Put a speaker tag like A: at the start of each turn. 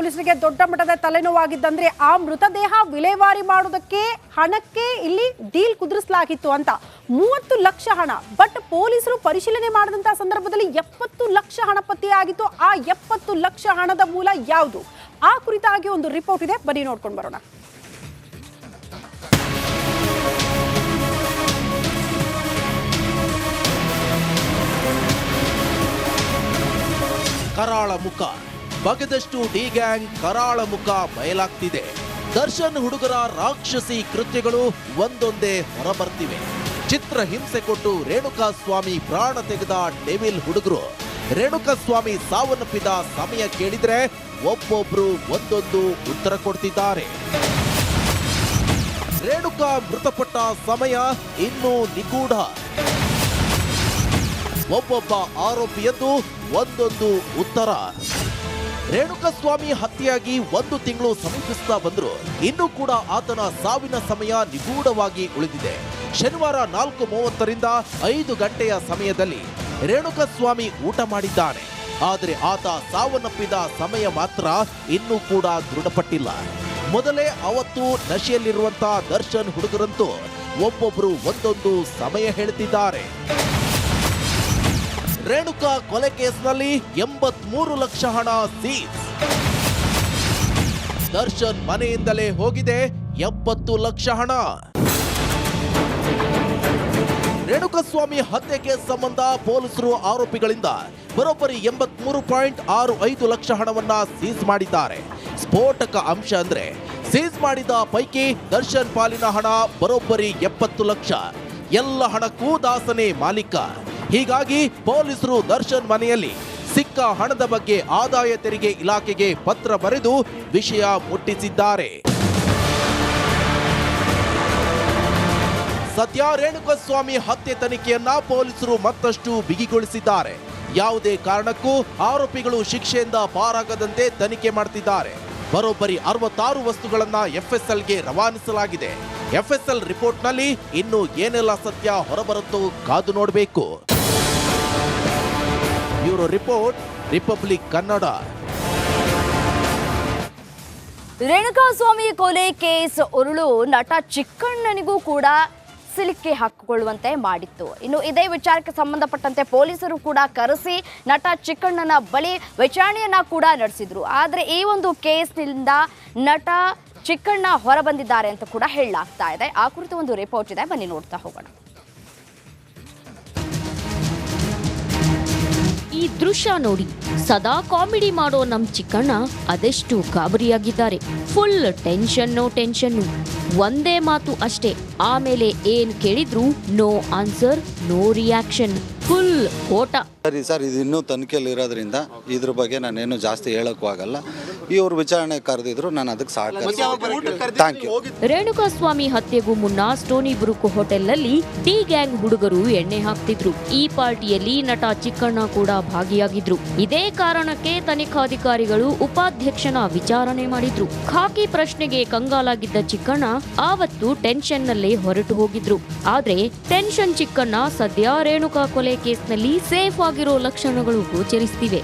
A: ಪೊಲೀಸರಿಗೆ ದೊಡ್ಡ ಮಟ್ಟದ ತಲೆನೋವಾಗಿದ್ದಂದ್ರೆ ಆ ಮೃತದೇಹ ವಿಲೇವಾರಿ ಮಾಡೋದಕ್ಕೆ ಹಣಕ್ಕೆ ಇಲ್ಲಿ ಡೀಲ್ ಕುದುರಿಸಲಾಗಿತ್ತು ಅಂತ 30 ಲಕ್ಷ ಹಣ. ಬಟ್ ಪೊಲೀಸರು ಪರಿಶೀಲನೆ ಮಾಡಿದಂತಹ ಸಂದರ್ಭದಲ್ಲಿ 70 ಲಕ್ಷ ಹಣ ಪತ್ತೆಯಾಗಿತ್ತು. ಆ 70 ಲಕ್ಷ ಹಣದ ಮೂಲ ಯಾವುದು? ಆ ಕುರಿತಾಗಿ ಒಂದು ರಿಪೋರ್ಟ್ ಇದೆ, ಬನ್ನಿ ನೋಡ್ಕೊಂಡು ಬರೋಣ.
B: ಕರಾಳ ಮುಖ ಬಗೆದಷ್ಟು ಡಿ ಗ್ಯಾಂಗ್ ಕರಾಳ ಮುಖ ಬಯಲಾಗ್ತಿದೆ. ದರ್ಶನ್ ಹುಡುಗರ ರಾಕ್ಷಸಿ ಕೃತ್ಯಗಳು ಒಂದೊಂದೇ ಹೊರಬರ್ತಿವೆ. ಚಿತ್ರ ಹಿಂಸೆ ಕೊಟ್ಟು ರೇಣುಕಾಸ್ವಾಮಿ ಪ್ರಾಣ ತೆಗೆದ ಡೆವಿಲ್ ಹುಡುಗರು. ರೇಣುಕಾಸ್ವಾಮಿ ಸಾವನ್ನಪ್ಪಿದ ಸಮಯ ಕೇಳಿದ್ರೆ ಒಬ್ಬೊಬ್ರು ಒಂದೊಂದು ಉತ್ತರ ಕೊಡ್ತಿದ್ದಾರೆ. ರೇಣುಕಾ ಮೃತಪಟ್ಟ ಸಮಯ ಇನ್ನೂ ನಿಗೂಢ. ಒಬ್ಬೊಬ್ಬ ಆರೋಪಿಯದ್ದು ಒಂದೊಂದು ಉತ್ತರ. ರೇಣುಕಾಸ್ವಾಮಿ ಹತ್ಯೆಯಾಗಿ 1 ತಿಂಗಳು ಸಮೀಪಿಸ್ತಾ ಬಂದ್ರು. ಇನ್ನೂ ಕೂಡ ಆತನ ಸಾವಿನ ಸಮಯ ನಿಗೂಢವಾಗಿ ಉಳಿದಿದೆ. ಶನಿವಾರ 4:30ರಿಂದ 5 ಗಂಟೆಯ ಸಮಯದಲ್ಲಿ ರೇಣುಕಾಸ್ವಾಮಿ ಊಟ ಮಾಡಿದ್ದಾನೆ. ಆದರೆ ಆತ ಸಾವನ್ನಪ್ಪಿದ ಸಮಯ ಮಾತ್ರ ಇನ್ನೂ ಕೂಡ ದೃಢಪಟ್ಟಿಲ್ಲ. ಮೊದಲೇ ಅವತ್ತು ನಶೆಯಲ್ಲಿರುವಂತಹ ದರ್ಶನ್ ಹುಡುಗರಂತೂ ಒಬ್ಬೊಬ್ರು ಒಂದೊಂದು ಸಮಯ ಹೇಳ್ತಿದ್ದಾರೆ. ರೇಣುಕಾ ಕೊಲೆ ಕೇಸ್ನಲ್ಲಿ 83 ಲಕ್ಷ ಹಣ ಸೀಸ್. ದರ್ಶನ್ ಮನೆಯಿಂದಲೇ ಹೋಗಿದೆ 70 ಲಕ್ಷ ಹಣ. ರೇಣುಕಾಸ್ವಾಮಿ ಹತ್ಯೆ ಕೇಸ್ ಸಂಬಂಧ ಪೊಲೀಸರು ಆರೋಪಿಗಳಿಂದ ಬರೋಬ್ಬರಿ 83.65 ಲಕ್ಷ ಹಣವನ್ನ ಸೀಸ್ ಮಾಡಿದ್ದಾರೆ. ಸ್ಫೋಟಕ ಅಂಶ ಅಂದ್ರೆ ಸೀಸ್ ಮಾಡಿದ ಪೈಕಿ ದರ್ಶನ್ ಪಾಲಿನ ಹಣ ಬರೋಬ್ಬರಿ 70 ಲಕ್ಷ. ಎಲ್ಲ ಹಣಕ್ಕೂ ದಾಸನೇ ಮಾಲೀಕ. ಹೀಗಾಗಿ ಪೊಲೀಸರು ದರ್ಶನ್ ಮನೆಯಲ್ಲಿ ಸಿಕ್ಕ ಹಣದ ಬಗ್ಗೆ ಆದಾಯ ತೆರಿಗೆ ಇಲಾಖೆಗೆ ಪತ್ರ ಬರೆದು ವಿಷಯ ಮುಟ್ಟಿಸಿದ್ದಾರೆ. ಸದ್ಯ ರೇಣುಕಾಸ್ವಾಮಿ ಹತ್ಯೆ ತನಿಖೆಯನ್ನ ಪೊಲೀಸರು ಮತ್ತಷ್ಟು ಬಿಗಿಗೊಳಿಸಿದ್ದಾರೆ. ಯಾವುದೇ ಕಾರಣಕ್ಕೂ ಆರೋಪಿಗಳು ಶಿಕ್ಷೆಯಿಂದ ಪಾರಾಗದಂತೆ ತನಿಖೆ ಮಾಡ್ತಿದ್ದಾರೆ. ಬರೋಬ್ಬರಿ 66 ವಸ್ತುಗಳನ್ನ ಎಫ್ಎಸ್ಎಲ್ಗೆ ರವಾನಿಸಲಾಗಿದೆ. ಎಫ್ಎಸ್ಎಲ್ ರಿಪೋರ್ಟ್ನಲ್ಲಿ ಇನ್ನು ಏನೆಲ್ಲ ಸತ್ಯ ಹೊರಬರುತ್ತೋ ಕಾದು ನೋಡಬೇಕು. Bureau report, republic Kannada.
C: Renukaswamy ಕೊಲೆ ಕೇಸ್ ಉರುಳು ನಟ ಚಿಕ್ಕಣ್ಣನಿಗೂ ಕೂಡ ಸಿಲುಕಿ ಹಾಕಿಕೊಳ್ಳುವಂತೆ ಮಾಡಿತ್ತು. ಇನ್ನು ಇದೇ ವಿಚಾರಕ್ಕೆ ಸಂಬಂಧಪಟ್ಟಂತೆ ಪೊಲೀಸರು ಕೂಡ ಕರೆಸಿ ನಟ ಚಿಕ್ಕಣ್ಣನ ಬಳಿ ವಿಚಾರಣೆಯನ್ನ ಕೂಡ ನಡೆಸಿದ್ರು. ಆದರೆ ಈ ಒಂದು ಕೇಸ್ನಿಂದ ನಟ ಚಿಕ್ಕಣ್ಣ ಹೊರಬಂದಿದ್ದಾರೆ ಅಂತ ಕೂಡ ಹೇಳಲಾಗ್ತಾ ಇದೆ. ಆ ಕುರಿತು ಒಂದು ರಿಪೋರ್ಟ್ ಇದೆ, ಬನ್ನಿ ನೋಡ್ತಾ ಹೋಗೋಣ.
D: ಈ ದೃಶ್ಯ ನೋಡಿ, ಸದಾ ಕಾಮಿಡಿ ಮಾಡೋ ನಮ್ ಚಿಕ್ಕಣ್ಣ ಅದೆಷ್ಟು ಗಾಬರಿಯಾಗಿದ್ದಾರೆ. ಫುಲ್ ಟೆನ್ಷನ್ನು. ಒಂದೇ ಮಾತು ಅಷ್ಟೇ. ಆಮೇಲೆ ಏನ್ ಕೇಳಿದ್ರು no answer, no reaction, full ಓಟ.
E: ಸರಿ ಸರ್, ಇದು ಇನ್ನೂ ತನಿಖೆಯಲ್ಲಿ ಇರೋದ್ರಿಂದ ಇದ್ರ ಬಗ್ಗೆ ನಾನೇನು ಜಾಸ್ತಿ ಹೇಳಕ್ಕೂ ಆಗಲ್ಲ. ಇವ್ರು ವಿಚಾರಣೆ ಕರೆದಿದ್ರು, ನಾನು ಅದಕ್ಕೆ ಸಹಕರಿಸ್ತೀನಿ. Thank you.
D: ರೇಣುಕಾಸ್ವಾಮಿ ಹತ್ಯೆಗೂ ಮುನ್ನ ಸ್ಟೋನಿ ಬ್ರೂಕ್ ಹೋಟೆಲ್ನಲ್ಲಿ ಡಿ ಗ್ಯಾಂಗ್ ಹುಡುಗರು ಎಣ್ಣೆ ಹಾಕ್ತಿದ್ರು. ಈ ಪಾರ್ಟಿಯಲ್ಲಿ ನಟ ಚಿಕ್ಕಣ್ಣ ಕೂಡ ಭಾಗಿಯಾಗಿದ್ರು. ಇದೇ ಕಾರಣಕ್ಕೆ ತನಿಖಾಧಿಕಾರಿಗಳು ಉಪಾಧ್ಯಕ್ಷನ ವಿಚಾರಣೆ ಮಾಡಿದ್ರು. ಖಾಕಿ ಪ್ರಶ್ನೆಗೆ ಕಂಗಾಲಾಗಿದ್ದ ಚಿಕ್ಕಣ್ಣ ಆವತ್ತು ಟೆನ್ಷನ್ ನಲ್ಲೇ ಹೊರಟು ಹೋಗಿದ್ರು. ಆದ್ರೆ ಟೆನ್ಷನ್ ಚಿಕ್ಕಣ್ಣ ಸದ್ಯ ರೇಣುಕಾ ಕೊಲೆ ಕೇಸ್ನಲ್ಲಿ ಸೇಫ್ ಆಗಿರೋ ಲಕ್ಷಣಗಳು ಗೋಚರಿಸುತ್ತಿವೆ.